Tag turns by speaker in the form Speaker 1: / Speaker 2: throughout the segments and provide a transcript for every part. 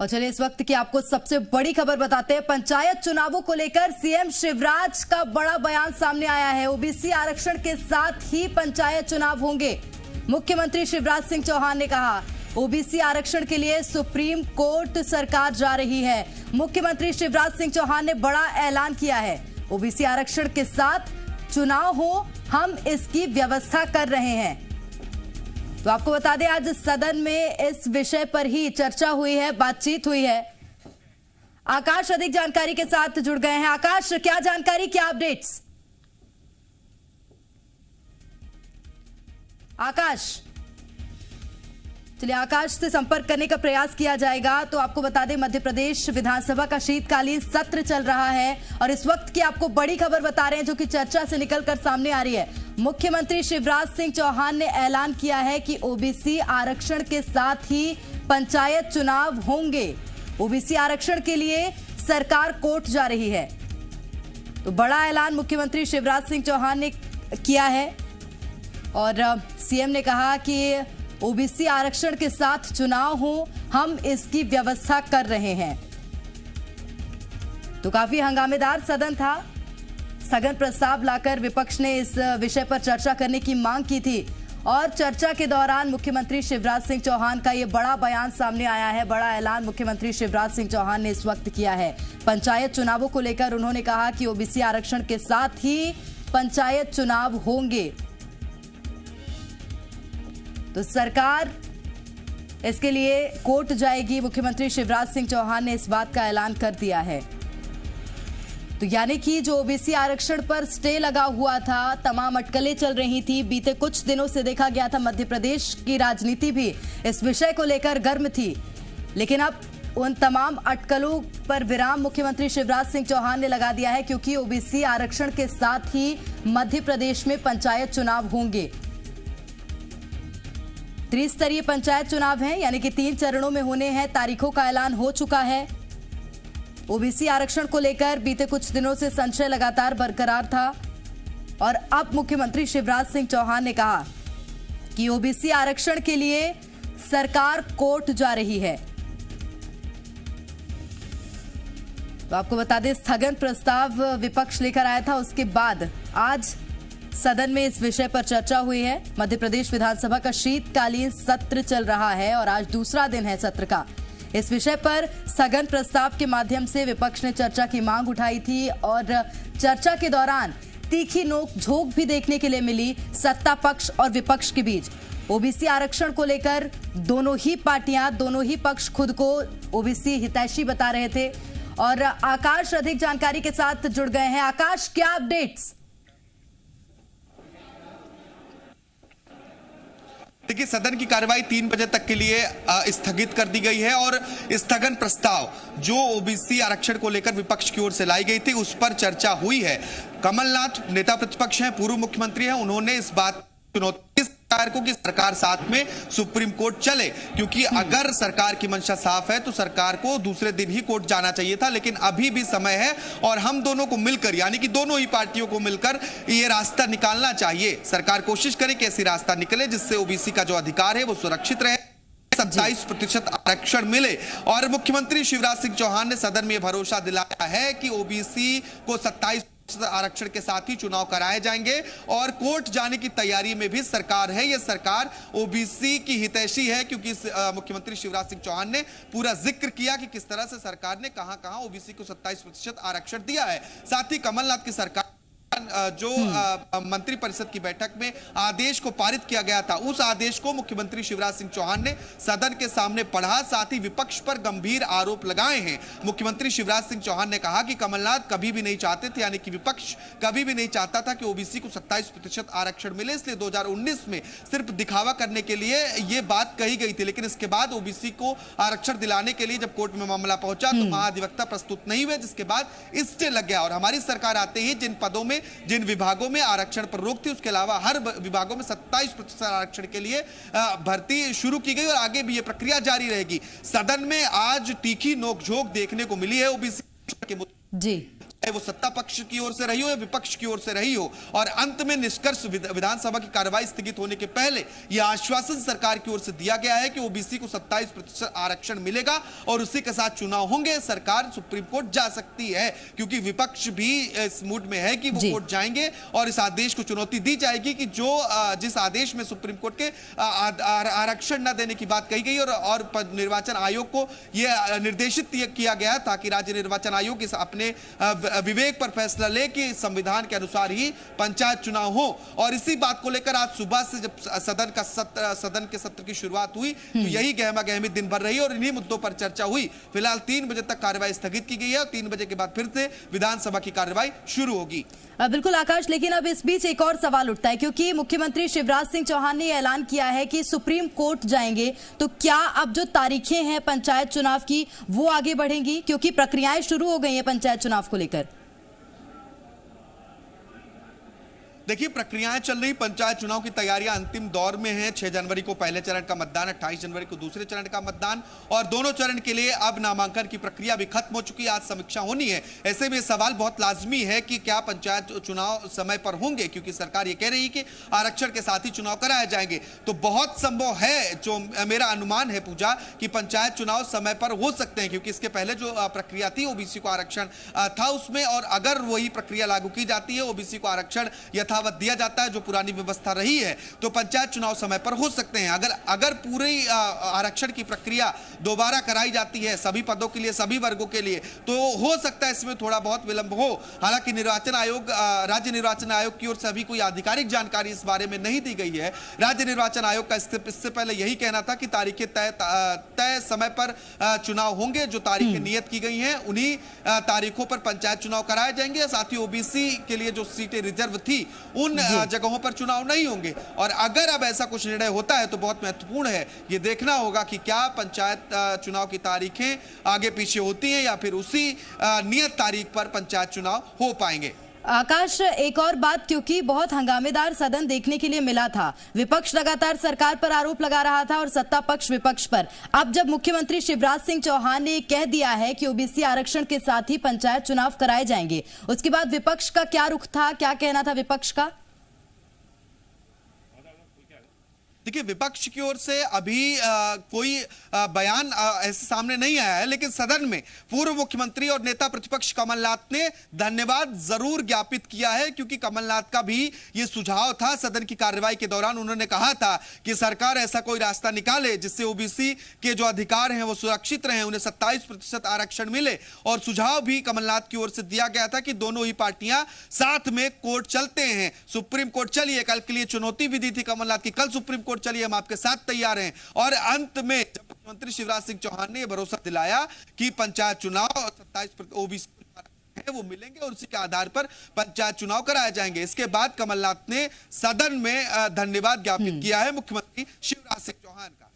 Speaker 1: और चलिए इस वक्त की आपको सबसे बड़ी खबर बताते हैं। पंचायत चुनावों को लेकर सीएम शिवराज का बड़ा बयान सामने आया है। ओबीसी आरक्षण के साथ ही पंचायत चुनाव होंगे। मुख्यमंत्री शिवराज सिंह चौहान ने कहा ओबीसी आरक्षण के लिए सुप्रीम कोर्ट सरकार जा रही है। मुख्यमंत्री शिवराज सिंह चौहान ने बड़ा ऐलान किया है। ओबीसी आरक्षण के साथ चुनाव हो, हम इसकी व्यवस्था कर रहे हैं। तो आपको बता दें आज सदन में इस विषय पर ही चर्चा हुई है, बातचीत हुई है। आकाश अधिक जानकारी के साथ जुड़ गए हैं। आकाश, क्या जानकारी, क्या अपडेट्स? आकाश, चलिए आकाश से संपर्क करने का प्रयास किया जाएगा। तो आपको बता दें मध्य प्रदेश विधानसभा का शीतकालीन सत्र चल रहा है और इस वक्त की आपको बड़ी खबर बता रहे हैं जो कि चर्चा से निकलकर सामने आ रही है। मुख्यमंत्री शिवराज सिंह चौहान ने ऐलान किया है कि ओबीसी आरक्षण के साथ ही पंचायत चुनाव होंगे। ओबीसी आरक्षण के लिए सरकार कोर्ट जा रही है। तो बड़ा ऐलान मुख्यमंत्री शिवराज सिंह चौहान ने किया है और सीएम ने कहा कि ओबीसी आरक्षण के साथ चुनाव हो, हम इसकी व्यवस्था कर रहे हैं। तो काफी हंगामेदार सदन था। स्थगन प्रस्ताव लाकर विपक्ष ने इस विषय पर चर्चा करने की मांग की थी और चर्चा के दौरान मुख्यमंत्री शिवराज सिंह चौहान का यह बड़ा बयान सामने आया है। बड़ा ऐलान मुख्यमंत्री शिवराज सिंह चौहान ने इस वक्त किया है। पंचायत चुनावों को लेकर उन्होंने कहा कि ओबीसी आरक्षण के साथ ही पंचायत चुनाव होंगे। तो सरकार इसके लिए कोर्ट जाएगी। मुख्यमंत्री शिवराज सिंह चौहान ने इस बात का ऐलान कर दिया है। तो यानी कि जो ओबीसी आरक्षण पर स्टे लगा हुआ था, तमाम अटकलें चल रही थी। बीते कुछ दिनों से देखा गया था मध्य प्रदेश की राजनीति भी इस विषय को लेकर गर्म थी, लेकिन अब उन तमाम अटकलों पर विराम मुख्यमंत्री शिवराज सिंह चौहान ने लगा दिया है, क्योंकि ओबीसी आरक्षण के साथ ही मध्य प्रदेश में पंचायत चुनाव होंगे। त्रिस्तरीय पंचायत चुनाव हैं, यानी कि 3 चरणों में होने हैं। तारीखों का ऐलान हो चुका है। ओबीसी आरक्षण को लेकर बीते कुछ दिनों से संशय लगातार बरकरार था और अब मुख्यमंत्री शिवराज सिंह चौहान ने कहा कि ओबीसी आरक्षण के लिए सरकार कोर्ट जा रही है। तो आपको बता दें स्थगन प्रस्ताव विपक्ष लेकर आया था, उसके बाद आज सदन में इस विषय पर चर्चा हुई है। मध्य प्रदेश विधानसभा का शीतकालीन सत्र चल रहा है और आज दूसरा दिन है सत्र का। इस विषय पर स्थगन प्रस्ताव के माध्यम से विपक्ष ने चर्चा की मांग उठाई थी और चर्चा के दौरान तीखी नोक-झोंक भी देखने के लिए मिली सत्ता पक्ष और विपक्ष के बीच। ओबीसी आरक्षण को लेकर दोनों ही पार्टियां, दोनों ही पक्ष खुद को ओबीसी हितैषी बता रहे थे। और आकाश अधिक जानकारी के साथ जुड़ गए हैं। आकाश, क्या अपडेट्स?
Speaker 2: देखिए, सदन की कार्रवाई 3 बजे तक के लिए स्थगित कर दी गई है और स्थगन प्रस्ताव जो ओबीसी आरक्षण को लेकर विपक्ष की ओर से लाई गई थी उस पर चर्चा हुई है। कमलनाथ नेता प्रतिपक्ष हैं, पूर्व मुख्यमंत्री हैं, उन्होंने इस बात चुनौती सरकार को कि सरकार साथ में सुप्रीम कोर्ट चले, क्योंकि अगर सरकार की मंशा साफ है तो सरकार को दूसरे दिन ही कोर्ट जाना चाहिए था, लेकिन अभी भी समय है और हम दोनों को मिलकर, यानी कि दोनों ही पार्टियों को मिलकर ये रास्ता निकालना चाहिए। सरकार कोशिश करे कि ऐसी रास्ता निकले जिससे ओबीसी का जो अधिकार है वो सुरक्षित रहे, 27% आरक्षण मिले। और मुख्यमंत्री शिवराज सिंह चौहान ने सदन में भरोसा दिलाया है कि ओबीसी को 27% आरक्षण के साथ ही चुनाव कराए जाएंगे और कोर्ट जाने की तैयारी में भी सरकार है। यह सरकार ओबीसी की हितैषी है, क्योंकि मुख्यमंत्री शिवराज सिंह चौहान ने पूरा जिक्र किया कि किस तरह से सरकार ने कहां-कहां ओबीसी को 27% आरक्षण दिया है। साथ ही कमलनाथ की सरकार जो मंत्री परिषद की बैठक में आदेश को पारित किया गया था, उस आदेश को मुख्यमंत्री शिवराज सिंह चौहान ने सदन के सामने पढ़ा, साथ ही विपक्ष पर गंभीर आरोप लगाए हैं। मुख्यमंत्री शिवराज सिंह चौहान ने कहा कि कमलनाथ कभी भी नहीं चाहते थे, यानी कि विपक्ष कभी भी नहीं चाहता था कि ओबीसी को 27% आरक्षण मिले, इसलिए 2019 में सिर्फ दिखावा करने के लिए यह बात कही गई थी। लेकिन इसके बाद ओबीसी को आरक्षण दिलाने के लिए जब कोर्ट में मामला पहुंचा तो महाधिवक्ता प्रस्तुत नहीं हुए, जिसके बाद स्टे लग गया और हमारी सरकार आते ही जिन पदों में, जिन विभागों में आरक्षण पर रोक थी, उसके अलावा हर विभागों में 27% आरक्षण के लिए भर्ती शुरू की गई और आगे भी यह प्रक्रिया जारी रहेगी। सदन में आज तीखी नोकझोंक देखने को मिली है ओबीसी के मुद्दे।
Speaker 1: जी,
Speaker 2: चाहे वो सत्ता पक्ष की ओर से रही हो या विपक्ष की ओर से रही हो। और अंत में निष्कर्ष विधानसभा की कार्रवाई स्थगित होने के पहले यह आश्वासन सरकार की ओर से दिया गया है कि ओबीसी को 27% आरक्षण मिलेगा और उसी के साथ चुनाव होंगे। सरकार सुप्रीम कोर्ट जा सकती है क्योंकि विपक्ष भी इस मूड में है कि वो कोर्ट जाएंगे और इस आदेश को चुनौती दी जाएगी कि जो जिस आदेश में सुप्रीम कोर्ट के आरक्षण न देने की बात कही गई और निर्वाचन आयोग को यह निर्देशित किया गया ताकि राज्य निर्वाचन आयोग इस अपने विवेक पर फैसला ले कि संविधान के अनुसार ही पंचायत चुनाव हो। और इसी बात को लेकर आज सुबह से जब सदन के सत्र की शुरुआत हुई तो यही गहमा गहमी दिन भर रही और इन्हीं मुद्दों पर चर्चा हुई। फिलहाल 3 बजे तक कार्रवाई स्थगित की गई है और 3 बजे के बाद फिर से विधानसभा की कार्रवाई शुरू होगी।
Speaker 1: बिल्कुल आकाश, लेकिन अब इस बीच एक और सवाल उठता है क्योंकि मुख्यमंत्री शिवराज सिंह चौहान ने ऐलान किया है कि सुप्रीम कोर्ट जाएंगे, तो क्या अब जो तारीखें हैं पंचायत चुनाव की वो आगे बढ़ेंगी क्योंकि प्रक्रियाएं शुरू हो गई हैं पंचायत चुनाव को लेकर?
Speaker 2: देखिए, प्रक्रियाएं चल रही, पंचायत चुनाव की तैयारियां अंतिम दौर में हैं। 6 जनवरी को पहले चरण का मतदान, 28 जनवरी को दूसरे चरण का मतदान और दोनों चरण के लिए अब नामांकन की प्रक्रिया भी खत्म हो चुकी है। आज समीक्षा होनी है। ऐसे में सवाल बहुत लाजमी है कि क्या पंचायत चुनाव समय पर होंगे, क्योंकि सरकार ये कह रही है कि आरक्षण के साथ ही चुनाव कराए जाएंगे। तो बहुत संभव है, जो मेरा अनुमान है पूजा, कि पंचायत चुनाव समय पर हो सकते हैं क्योंकि इसके पहले जो प्रक्रिया थी ओबीसी को आरक्षण था उसमें, और अगर वही प्रक्रिया लागू की जाती है, ओबीसी को आरक्षण यथावत दिया जाता है जो पुरानी व्यवस्था रही है, तो पंचायत चुनाव समय पर हो सकते हैं। अगर पूरी आरक्षण की प्रक्रिया दोबारा कराई जाती है सभी पदों के लिए, सभी वर्गों के लिए, तो हो सकता है इसमें थोड़ा बहुत विलंब हो। हालांकि राज्य निर्वाचन आयोग की ओर से अभी कोई आधिकारिक जानकारी इस बारे में नहीं दी गई है। राज्य निर्वाचन आयोग का इससे पहले यही कहना था कि तारीखें तय समय पर चुनाव होंगे। जो तारीखें नियत की गई हैं उन्हीं तारीखों पर पंचायत चुनाव कराए जाएंगे। साथ ही ओबीसी के लिए जो सीटें रिजर्व थी उन जगहों पर चुनाव नहीं होंगे। और अगर अब ऐसा कुछ निर्णय होता है तो बहुत महत्वपूर्ण है, ये देखना होगा कि क्या पंचायत चुनाव की तारीखें आगे पीछे होती हैं या फिर उसी नियत तारीख पर पंचायत चुनाव हो पाएंगे।
Speaker 1: आकाश, एक और बात, क्योंकि बहुत हंगामेदार सदन देखने के लिए मिला था, विपक्ष लगातार सरकार पर आरोप लगा रहा था और सत्ता पक्ष विपक्ष पर। अब जब मुख्यमंत्री शिवराज सिंह चौहान ने कह दिया है कि ओबीसी आरक्षण के साथ ही पंचायत चुनाव कराए जाएंगे, उसके बाद विपक्ष का क्या रुख था, क्या कहना था विपक्ष का?
Speaker 2: देखिए, विपक्ष की ओर से अभी कोई बयान ऐसे सामने नहीं आया है, लेकिन सदन में पूर्व मुख्यमंत्री और नेता प्रतिपक्ष कमलनाथ ने धन्यवाद जरूर ज्ञापित किया है, क्योंकि कमलनाथ का भी ये सुझाव था सदन की कार्रवाई के दौरान। उन्होंने कहा था कि सरकार ऐसा कोई रास्ता निकाले जिससे ओबीसी के जो अधिकार हैं वो सुरक्षित रहें, उन्हें 27% आरक्षण मिले। और सुझाव भी कमलनाथ की ओर से दिया गया था कि दोनों ही पार्टियां साथ में कोर्ट चलते हैं, सुप्रीम कोर्ट चलिए। कल के लिए चुनौती भी दी थी कमलनाथ की, कल सुप्रीम कोर्ट चलिए, हम आपके साथ तैयार हैं। और अंत में जब मुख्यमंत्री शिवराज सिंह चौहान ने भरोसा दिलाया कि पंचायत चुनाव 27% ओबीसी है वो मिलेंगे और उसी के आधार पर पंचायत चुनाव कराए जाएंगे, इसके बाद कमलनाथ ने सदन में धन्यवाद ज्ञापित किया है मुख्यमंत्री शिवराज सिंह चौहान का।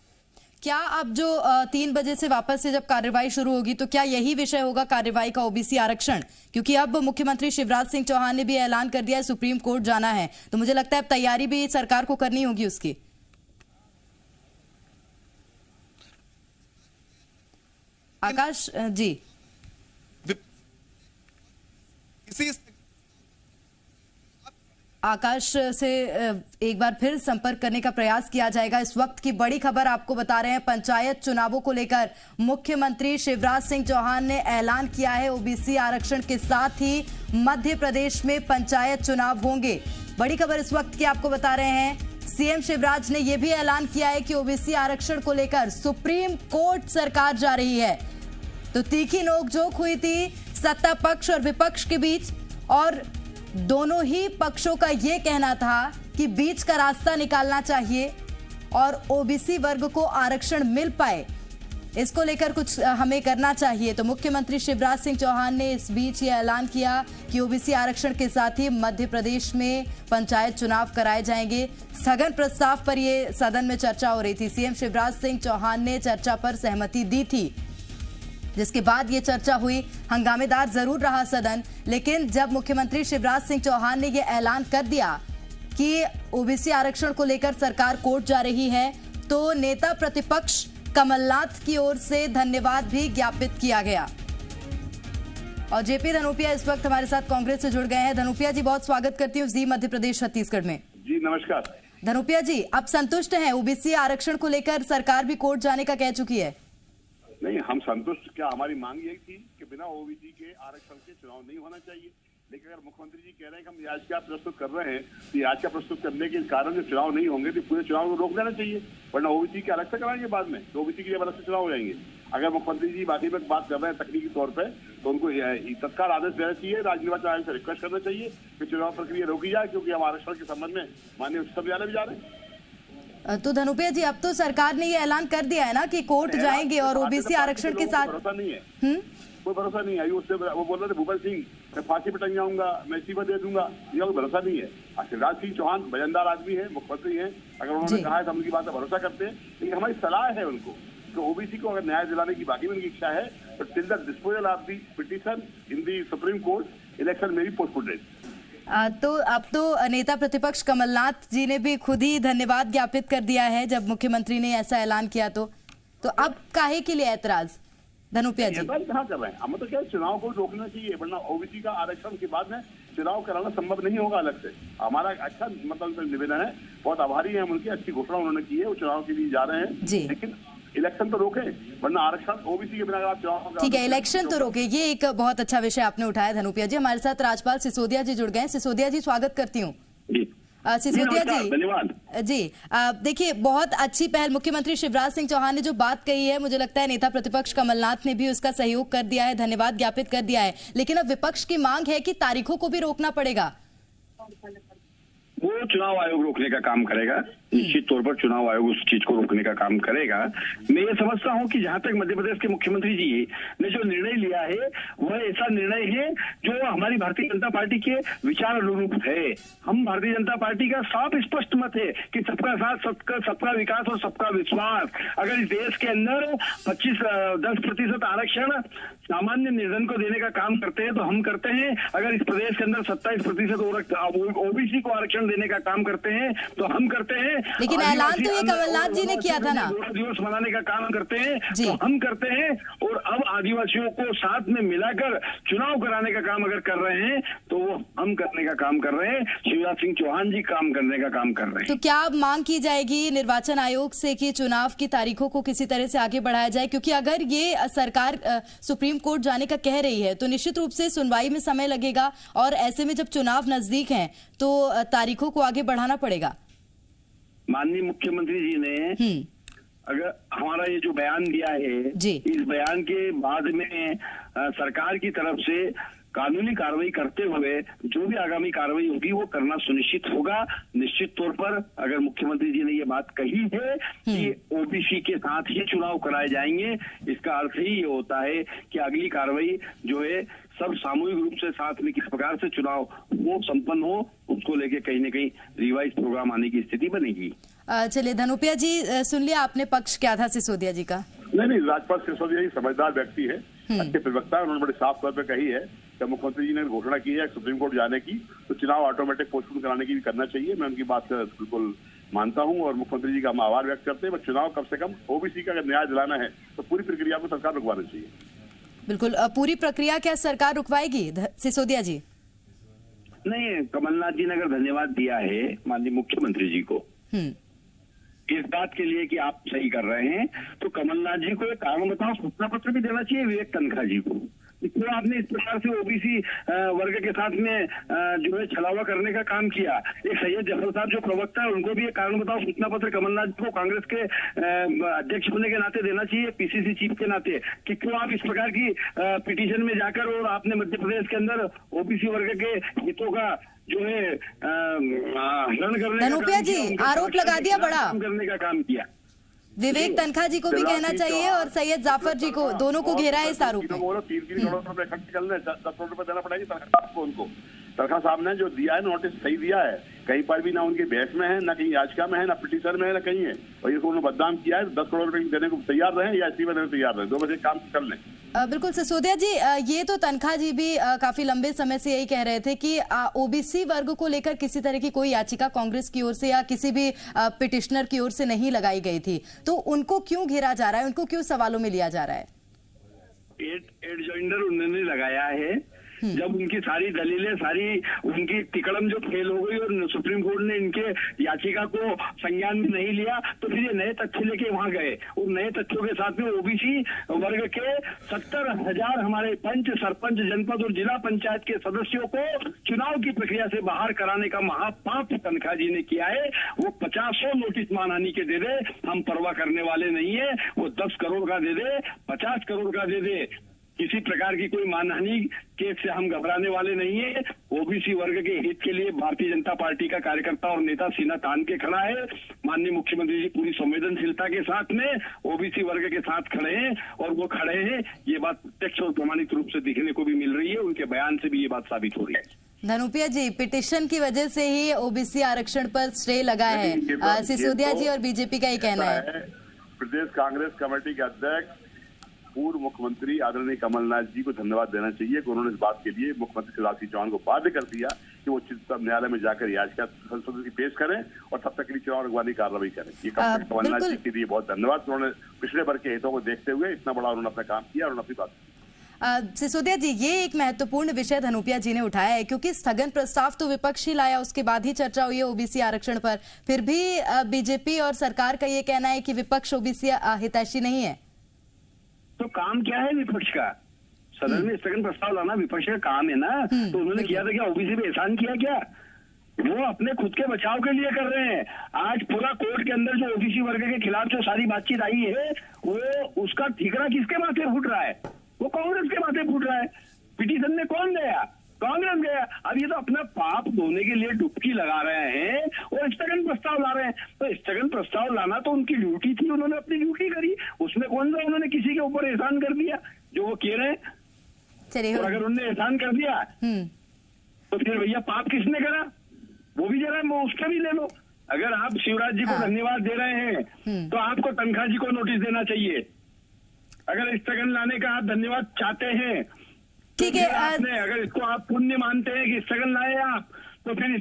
Speaker 1: क्या अब जो 3 बजे से वापस से जब कार्रवाई शुरू होगी तो क्या यही विषय होगा कार्रवाई का, ओबीसी आरक्षण? क्योंकि अब मुख्यमंत्री शिवराज सिंह चौहान ने भी ऐलान कर दिया है सुप्रीम कोर्ट जाना है, तो मुझे लगता है अब तैयारी भी सरकार को करनी होगी उसकी। आकाश जी, आकाश से एक बार फिर संपर्क करने का प्रयास किया जाएगा। इस वक्त की बड़ी खबर आपको बता रहे हैं, पंचायत चुनावों को लेकर मुख्यमंत्री शिवराज सिंह चौहान ने ऐलान किया है ओबीसी आरक्षण के साथ ही मध्य प्रदेश में पंचायत चुनाव होंगे। बड़ी खबर इस वक्त की आपको बता रहे हैं, सीएम शिवराज ने यह भी ऐलान किया है कि ओबीसी आरक्षण को लेकर सुप्रीम कोर्ट सरकार जा रही है। तो तीखी नोकझोंक हुई थी सत्ता पक्ष और विपक्ष के बीच, और दोनों ही पक्षों का यह कहना था कि बीच का रास्ता निकालना चाहिए और ओबीसी वर्ग को आरक्षण मिल पाए, इसको लेकर कुछ हमें करना चाहिए। तो मुख्यमंत्री शिवराज सिंह चौहान ने इस बीच ये ऐलान किया कि ओबीसी आरक्षण के साथ ही मध्य प्रदेश में पंचायत चुनाव कराए जाएंगे। स्थगन प्रस्ताव पर ये सदन में चर्चा हो रही थी, सीएम शिवराज सिंह चौहान ने चर्चा पर सहमति दी थी, जिसके बाद ये चर्चा हुई। हंगामेदार जरूर रहा सदन, लेकिन जब मुख्यमंत्री शिवराज सिंह चौहान ने यह ऐलान कर दिया कि ओबीसी आरक्षण को लेकर सरकार कोर्ट जा रही है, तो नेता प्रतिपक्ष कमलनाथ की ओर से धन्यवाद भी ज्ञापित किया गया। और जेपी धनोपिया इस वक्त हमारे साथ कांग्रेस से जुड़ गए हैं। धनोपिया जी, बहुत स्वागत करती हूँ जी मध्य प्रदेश छत्तीसगढ़ में।
Speaker 3: जी नमस्कार।
Speaker 1: धनोपिया जी, आप संतुष्ट हैं? ओबीसी आरक्षण को लेकर सरकार भी कोर्ट जाने का कह चुकी है।
Speaker 3: नहीं, हम संतुष्ट क्या, हमारी मांग यही थी कि बिना ओबीसी के आरक्षण के चुनाव नहीं होना चाहिए। लेकिन अगर मुख्यमंत्री जी कह रहे हैं कि हम याचिका प्रस्तुत कर रहे हैं, तो याचिका प्रस्तुत करने के कारण जो चुनाव नहीं होंगे तो पूरे चुनाव को रोक देना चाहिए, वरना ओबीसी के अलग से कराएंगे बाद में, तो ओबीसी के लिए अलग से चुनाव हो जाएंगे। अगर मुख्यमंत्री जी बाकी में बात कर रहे हैं तकनीकी तौर पर, तो उनको तत्काल आदेश देना चाहिए, राज्य निर्वाचन आयोग से रिक्वेस्ट करना चाहिए कि चुनाव प्रक्रिया रोकी जाए, क्योंकि हम आरक्षण के संबंध में माननीय उच्चतम न्यायालय भी जा रहे हैं।
Speaker 1: तो धनोपिया जी, अब तो सरकार ने ये ऐलान कर दिया है ना कि कोर्ट जाएंगे और ओबीसी आरक्षण के साथ।
Speaker 3: भरोसा नहीं है, कोई भरोसा नहीं है। उससे वो बोल रहे थे भूपेंद्र सिंह, मैं फांसी पर टंग जाऊंगा, मैं इस्तीफा दे दूंगा, ये कोई भरोसा नहीं है। शिवराज सिंह चौहान वजनदार आदमी है, मुख्यमंत्री हैं, अगर उन्होंने कहा है तो हम उनकी बात पर भरोसा करते हैं। लेकिन हमारी सलाह है उनको कि ओबीसी को अगर न्याय दिलाने की बाकी में उनकी इच्छा है तो till the disposal of the petition in the supreme court election में भी पोस्टपोन्ड।
Speaker 1: तो अब तो नेता प्रतिपक्ष कमलनाथ जी ने भी खुद ही धन्यवाद ज्ञापित कर दिया है जब मुख्यमंत्री ने ऐसा ऐलान किया, तो अब काहे के लिए ऐतराज? धनोपिया जी
Speaker 3: कहाँ कर रहे हैं? हम तो क्या, चुनाव को रोकना चाहिए, वरना ओबीसी का आरक्षण के बाद में चुनाव कराना संभव नहीं होगा अलग से। हमारा अच्छा मतलब निवेदन है, बहुत आभारी है हम उनकी, अच्छी घोषणा उन्होंने की है, वो चुनाव के लिए जा रहे हैं, लेकिन इलेक्शन तो रोके, वरना आरक्षण ओबीसी के बिना अगर आप चुनाव। ठीक
Speaker 1: है, इलेक्शन तो रोके, ये एक बहुत अच्छा विषय आपने उठाया धनोपिया जी। हमारे साथ राजपाल सिसोदिया जी जुड़ गए। सिसोदिया जी, स्वागत करती हूँ। सिसोदिया जी
Speaker 3: धन्यवाद
Speaker 1: जी। देखिए, बहुत अच्छी पहल मुख्यमंत्री शिवराज सिंह चौहान ने जो बात कही है, मुझे लगता है नेता प्रतिपक्ष कमलनाथ ने भी उसका सहयोग कर दिया है, धन्यवाद ज्ञापित कर दिया है। लेकिन अब विपक्ष की मांग है कि तारीखों को भी रोकना पड़ेगा।
Speaker 3: वो चुनाव आयोग रोकने का काम करेगा, निश्चित तौर पर चुनाव आयोग उस चीज को रोकने का काम करेगा। मैं ये समझता हूँ कि जहां तक मध्य प्रदेश के मुख्यमंत्री जी ने जो निर्णय लिया है वह ऐसा निर्णय है जो हमारी भारतीय जनता पार्टी के विचार अनुरूप है। हम भारतीय जनता पार्टी का साफ स्पष्ट मत है कि सबका साथ, सबका विकास और सबका विश्वास। अगर इस देश के अंदर 10% आरक्षण सामान्य निर्धन को देने का काम करते हैं तो हम करते हैं। अगर इस प्रदेश के अंदर 27% ओबीसी को आरक्षण देने का काम करते हैं तो हम करते हैं।
Speaker 1: लेकिन ऐलान तो ये कमलनाथ जी ने किया था ना,
Speaker 3: दिवस मनाने का काम करते हैं तो हम करते हैं। और अब आदिवासियों को साथ में मिलाकर चुनाव कराने का काम अगर कर रहे हैं तो वो हम करने का काम कर रहे हैं, शिवराज सिंह चौहान जी काम करने का काम कर रहे हैं।
Speaker 1: तो क्या अब मांग की जाएगी निर्वाचन आयोग से कि चुनाव की तारीखों को किसी तरह से आगे बढ़ाया जाए? क्योंकि अगर ये सरकार सुप्रीम कोर्ट जाने का कह रही है तो निश्चित रूप से सुनवाई में समय लगेगा, और ऐसे में जब चुनाव नजदीक हैं तो तारीखों को आगे बढ़ाना पड़ेगा।
Speaker 3: माननीय मुख्यमंत्री जी ने अगर हमारा ये जो बयान दिया है, इस बयान के बाद में सरकार की तरफ से कानूनी कार्रवाई करते हुए जो भी आगामी कार्रवाई होगी वो करना सुनिश्चित होगा। निश्चित तौर पर अगर मुख्यमंत्री जी ने ये बात कही है कि ओबीसी के साथ ही चुनाव कराए जाएंगे, इसका अर्थ ही ये होता है कि अगली कार्रवाई जो है सब सामूहिक रूप से साथ में किस प्रकार से चुनाव वो संपन्न हो, उसको लेके कहीं न कहीं रिवाइज प्रोग्राम आने की स्थिति बनेगी।
Speaker 1: चलिए धनोपिया जी, सुन लिया आपने पक्ष क्या था सिसोदिया जी का?
Speaker 3: नहीं, राजपाल सिसोदिया जी समझदार व्यक्ति है, अच्छे प्रवक्ता है, उन्होंने बड़े साफ तौर पर कही है कि मुख्यमंत्री जी ने घोषणा की है सुप्रीम कोर्ट जाने की, तो चुनाव ऑटोमेटिक पोस्टपोन कराने की भी करना चाहिए। मैं उनकी बात बिल्कुल मानता हूं और मुख्यमंत्री जी का हम आभार व्यक्त करते हैं। चुनाव कम से कम ओबीसी का अगर न्याय दिलाना है तो पूरी प्रक्रिया को सरकार रुकवाना चाहिए।
Speaker 1: बिल्कुल, पूरी प्रक्रिया क्या सरकार रुकवाएगी सिसोदिया जी?
Speaker 3: नहीं, कमलनाथ जी ने अगर धन्यवाद दिया है माननीय मुख्यमंत्री जी को इस बात के लिए कि आप सही कर रहे हैं, तो कमलनाथ जी को एक कारण बताओ सूचना पत्र भी देना चाहिए विवेक तनखा जी को। क्यों आपने इस प्रकार से ओबीसी वर्ग के साथ में जो है छलावा करने का काम किया? एक सैयद जफर साहब जो प्रवक्ता है उनको भी एक कारण बताओ सूचना पत्र कमलनाथ जी को कांग्रेस के अध्यक्ष होने के नाते देना चाहिए, पीसीसी चीफ के नाते, कि क्यों आप इस प्रकार की पिटीशन में जाकर और आपने मध्य प्रदेश के अंदर ओबीसी वर्ग के हितों का जो है हनन करने
Speaker 1: धनोपिया जी आरोप लगा दिया, बड़ा
Speaker 3: करने का काम किया।
Speaker 1: विवेक तनखा जी को भी कहना चाहिए और सैयद जाफर जी को, दोनों को घेरा है इस आरोप में।
Speaker 3: 3 करोड़ रुपए खर्च करने 10 करोड़ रुपए देना पड़ेगा तनखा को उनको। तनखा साहब ने जो दिया है नोटिस सही दिया है, कहीं पर भी ना उनके बहस में है, ना कहीं याचिका में है, ना पिटीशन में है, ना कहीं है, और ये उन्होंने बदनाम किया है। 10 करोड़ रुपए देने को तैयार रहे या इसी में देने तैयार रहे, 2 बजे काम कर लें।
Speaker 1: बिल्कुल सिसोदिया जी, ये तो तनखा जी भी काफी लंबे समय से यही कह रहे थे कि ओबीसी वर्ग को लेकर किसी तरह की कोई याचिका कांग्रेस की ओर से या किसी भी पिटिशनर की ओर से नहीं लगाई गई थी, तो उनको क्यों घेरा जा रहा है, उनको क्यों सवालों में लिया जा रहा है?
Speaker 3: एडजॉइंडर उन्होंने लगाया है। जब उनकी सारी दलीलें, सारी उनकी तिकड़म जो फेल हो गई और सुप्रीम कोर्ट ने इनके याचिका को संज्ञान में नहीं लिया, तो फिर ये नए तथ्य लेके वहां गए। उन नए तथ्यों के साथ में ओबीसी वर्ग के 70,000 हमारे पंच, सरपंच, जनपद और जिला पंचायत के सदस्यों को चुनाव की प्रक्रिया से बाहर कराने का महापाप तनखा जी ने किया है। वो 50 नोटिस मानहानि के दे दे, हम परवाह करने वाले नहीं है। वो 10 करोड़ का दे दे, 50 करोड़ का दे दे, किसी प्रकार की कोई मानहानि केस से हम घबराने वाले नहीं है। ओबीसी वर्ग के हित के लिए भारतीय जनता पार्टी का कार्यकर्ता और नेता सीना तान के खड़ा है। माननीय मुख्यमंत्री जी पूरी संवेदनशीलता के साथ में ओबीसी वर्ग के साथ खड़े हैं और वो खड़े हैं, ये बात प्रत्यक्ष और प्रमाणित रूप से दिखने को भी मिल रही है। उनके बयान से भी ये बात साबित हो रही है।
Speaker 1: धनुपिया जी, पिटिशन की वजह से ही ओबीसी आरक्षण पर स्टे लगा है, सिसोदिया जी और बीजेपी का ही कहना है।
Speaker 4: प्रदेश कांग्रेस कमेटी के अध्यक्ष पूर्व मुख्यमंत्री आदरणीय कमलनाथ जी को धन्यवाद देना चाहिए कि उन्होंने इस बात के लिए मुख्यमंत्री शिवराज सिंह चौहान को बाध्य कर दिया कि वो उच्चतम न्यायालय में जाकर याचिका संसद की पेश करें और तब तक के लिए चुनाव रुकवाने की कार्रवाई करें। ये कमलनाथ जी के लिए बहुत धन्यवाद। उन्होंने पिछड़े वर्ग के हितों को देखते हुए इतना बड़ा उन्होंने अपना काम किया और उन्होंने अपनी बात।
Speaker 1: सिसोदिया जी, ये एक महत्वपूर्ण विषय धनुपिया जी ने उठाया है, क्योंकि स्थगन प्रस्ताव तो विपक्ष ही लाया, उसके बाद ही चर्चा हुई है ओबीसी आरक्षण पर। फिर भी बीजेपी और सरकार का ये कहना है कि विपक्ष ओबीसी हितैषी नहीं है।
Speaker 3: तो काम क्या है विपक्ष का? सदन में स्थगन प्रस्ताव लाना विपक्ष का काम है ना। तो उन्होंने किया था क्या? ओबीसी पे एहसान किया क्या? वो अपने खुद के बचाव के लिए कर रहे हैं। आज पूरा कोर्ट के अंदर जो ओबीसी वर्ग के खिलाफ जो सारी बातचीत आई है, वो उसका ठीकरा किसके माथे फूट रहा है? वो कांग्रेस के माथे फूट रहा है। पिटीशन में कौन गया? कांग्रेस गया। अब ये तो अपना पाप धोने के लिए डुबकी लगा रहे हैं और स्थगन प्रस्ताव ला रहे हैं। तो स्थगन प्रस्ताव लाना तो उनकी ड्यूटी थी, उन्होंने अपनी ड्यूटी करी। उसमें कौन सा उन्होंने किसी के ऊपर एहसान कर दिया जो वो कह रहे हैं?
Speaker 1: चलिए,
Speaker 3: और अगर उन्होंने एहसान कर दिया तो फिर भैया पाप किसने करा? वो भी जरा वो उसका भी ले लो। अगर आप शिवराज जी को धन्यवाद दे रहे हैं तो आपको तनखा जी को नोटिस देना चाहिए। अगर स्थगन लाने का आप धन्यवाद चाहते हैं,
Speaker 1: ठीक है,
Speaker 3: अगर इसको आप पुण्य मानते हैं कि स्थगन लाए आप, तो फिर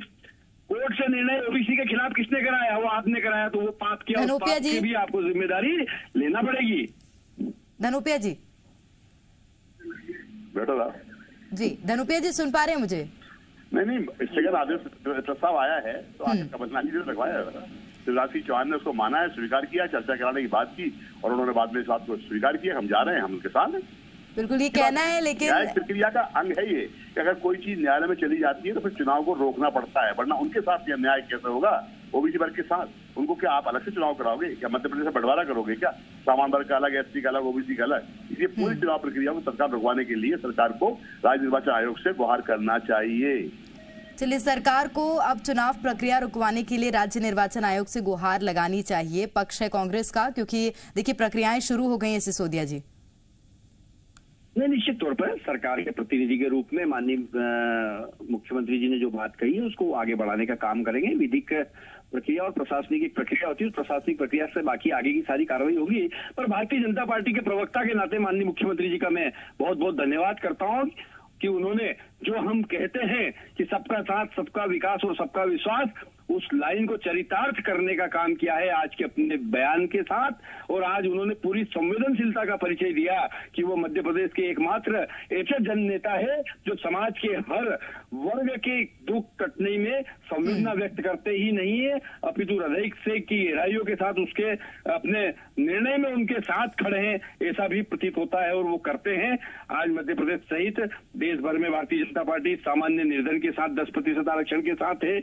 Speaker 3: कोर्ट से निर्णय ओबीसी के खिलाफ किसने कराया? वो आपने कराया। तो वो पाप किया, उस पाप की भी आपको जिम्मेदारी लेना पड़ेगी।
Speaker 1: धनुपिया जी,
Speaker 4: बेटा
Speaker 1: जी, धनुपिया जी सुन पा रहे हैं मुझे?
Speaker 4: नहीं, स्थगन आदेश प्रस्ताव आया है तो आगे कमलनाथ जी ने रखवाया है। शिवराज सिंह चौहान ने उसको माना है, स्वीकार किया, चर्चा कराने की बात की और उन्होंने बाद में इस बात को स्वीकार किया। हम जा रहे हैं, हम उनके साथ हैं।
Speaker 1: बिल्कुल ये कहना है, लेकिन
Speaker 4: न्यायिक प्रक्रिया का अंग है ये कि अगर कोई चीज न्यायालय में चली जाती है तो फिर चुनाव को रोकना पड़ता है, वरना उनके साथ यह न्याय कैसे होगा? ओबीसी वर्ग के साथ उनको क्या आप अलग से चुनाव कराओगे? क्या मध्य प्रदेश में बंटवारा करोगे क्या? सामान्य वर्ग का अलग, एसटी का अलग, ओबीसी का अलग? इसलिए पूरी चुनाव प्रक्रिया को सरकार रुकवाने के लिए सरकार को राज्य निर्वाचन आयोग से गुहार करना चाहिए।
Speaker 1: चलिए, सरकार को अब चुनाव प्रक्रिया रुकवाने के लिए राज्य निर्वाचन आयोग से गुहार लगानी चाहिए, पक्ष है कांग्रेस का, क्योंकि देखिए प्रक्रियाएं शुरू हो गई हैं। सिसोदिया जी,
Speaker 3: नहीं, निश्चित तौर पर सरकार के प्रतिनिधि के रूप में माननीय मुख्यमंत्री जी ने जो बात कही है उसको आगे बढ़ाने का काम करेंगे। विधिक प्रक्रिया और प्रशासनिक एक प्रक्रिया होती है, उस प्रशासनिक प्रक्रिया से बाकी आगे की सारी कार्रवाई होगी। पर भारतीय जनता पार्टी के प्रवक्ता के नाते माननीय मुख्यमंत्री जी का मैं बहुत बहुत धन्यवाद करता हूँ कि उन्होंने जो हम कहते हैं कि सबका साथ, सबका विकास और सबका विश्वास, उस लाइन को चरितार्थ करने का काम किया है आज के अपने बयान के साथ। और आज उन्होंने पूरी संवेदनशीलता का परिचय दिया कि वो मध्य प्रदेश के एकमात्र ऐसे जन नेता है जो समाज के हर वर्ग के दुख कटने में संवेदना व्यक्त करते ही नहीं है, अपितु हृदय से की गहराइयों के साथ उसके अपने निर्णय में उनके साथ खड़े हैं, ऐसा भी प्रतीत होता है और वो करते हैं। आज मध्य प्रदेश सहित देश भर में भारतीय जनता पार्टी सामान्य निर्धन के साथ 10% आरक्षण के साथ है,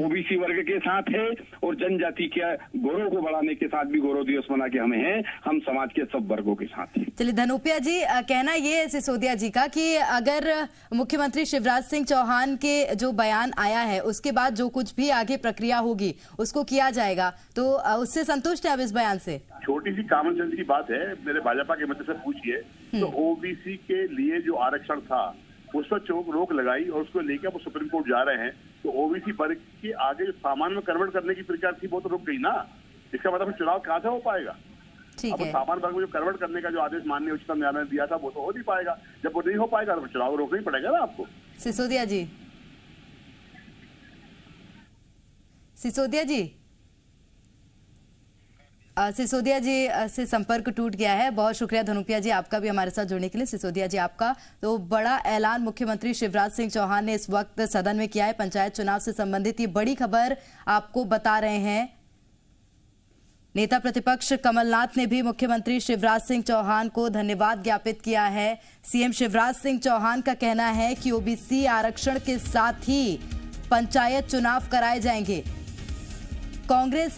Speaker 3: ओबीसी वर्ग के साथ है और जनजाति के गौरव को बढ़ाने के साथ भी गौरव दिवस मना के हमें हैं। हम समाज के सब वर्गों के साथ हैं।
Speaker 1: चलिए, धनुपिया जी, कहना ये है सिसोदिया जी का कि अगर मुख्यमंत्री शिवराज सिंह चौहान के जो बयान आया है उसके बाद जो कुछ भी आगे प्रक्रिया होगी उसको किया जाएगा, तो उससे संतुष्ट है अब इस बयान से?
Speaker 4: छोटी सी कॉमन सेंस की बात है, मेरे भाजपा के मित्र से पूछिए तो ओबीसी के लिए जो आरक्षण था उस पर रोक लगाई और उसको लेकर वो सुप्रीम कोर्ट जा रहे हैं, तो ओबीसी वर्ग के आगे जो सामान्य में कन्वर्ट करने की प्रक्रिया थी वो तो रुक गई ना। इसका मतलब चुनाव कहाँ से हो पाएगा? अब सामान्य वर्ग में जो कन्वर्ट करने का जो आदेश माननीय उच्चतम न्यायालय ने दिया था वो तो हो नहीं पाएगा। जब वो नहीं हो पाएगा तो चुनाव रोकना ही पड़ेगा ना आपको।
Speaker 1: सिसोदिया जी, सिसोदिया जी, सिसोदिया जी से संपर्क टूट गया है। बहुत शुक्रिया धनुपिया जी आपका भी हमारे साथ जुड़ने के लिए। सिसोदिया जी आपका तो बड़ा ऐलान मुख्यमंत्री शिवराज सिंह चौहान ने इस वक्त सदन में किया है। पंचायत चुनाव से संबंधित ये बड़ी खबर आपको बता रहे हैं। नेता प्रतिपक्ष कमलनाथ ने भी मुख्यमंत्री शिवराज सिंह चौहान को धन्यवाद ज्ञापित किया है। सीएम शिवराज सिंह चौहान का कहना है कि ओबीसी आरक्षण के साथ ही पंचायत चुनाव कराए जाएंगे। कांग्रेस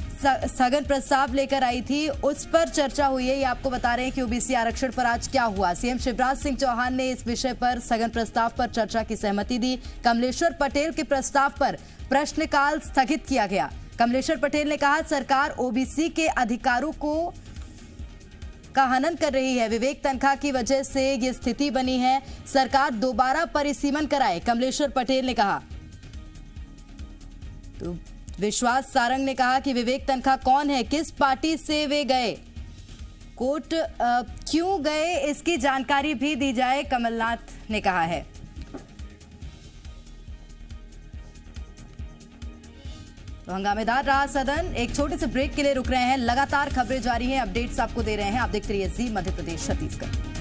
Speaker 1: स्थगन प्रस्ताव लेकर आई थी, उस पर चर्चा हुई है। ये आपको बता रहे हैं कि ओबीसी आरक्षण पर आज क्या हुआ। सीएम शिवराज सिंह चौहान ने इस विषय पर स्थगन प्रस्ताव पर चर्चा की सहमति दी। कमलेश्वर पटेल के प्रस्ताव पर प्रश्नकाल स्थगित किया गया। कमलेश्वर पटेल ने कहा सरकार ओबीसी के अधिकारों का हनन कर रही है। विवेक तनखा की वजह से ये स्थिति बनी है। सरकार दोबारा परिसीमन कराए, कमलेश्वर पटेल ने कहा। तो विश्वास सारंग ने कहा कि विवेक तनखा कौन है, किस पार्टी से वे गए, कोर्ट क्यों गए, इसकी जानकारी भी दी जाए, कमलनाथ ने कहा है। तो हंगामेदार रहा सदन। एक छोटे से ब्रेक के लिए रुक रहे हैं। लगातार खबरें जारी हैं, अपडेट्स आपको दे रहे हैं। आप देखते रहिए जी मध्य प्रदेश छत्तीसगढ़।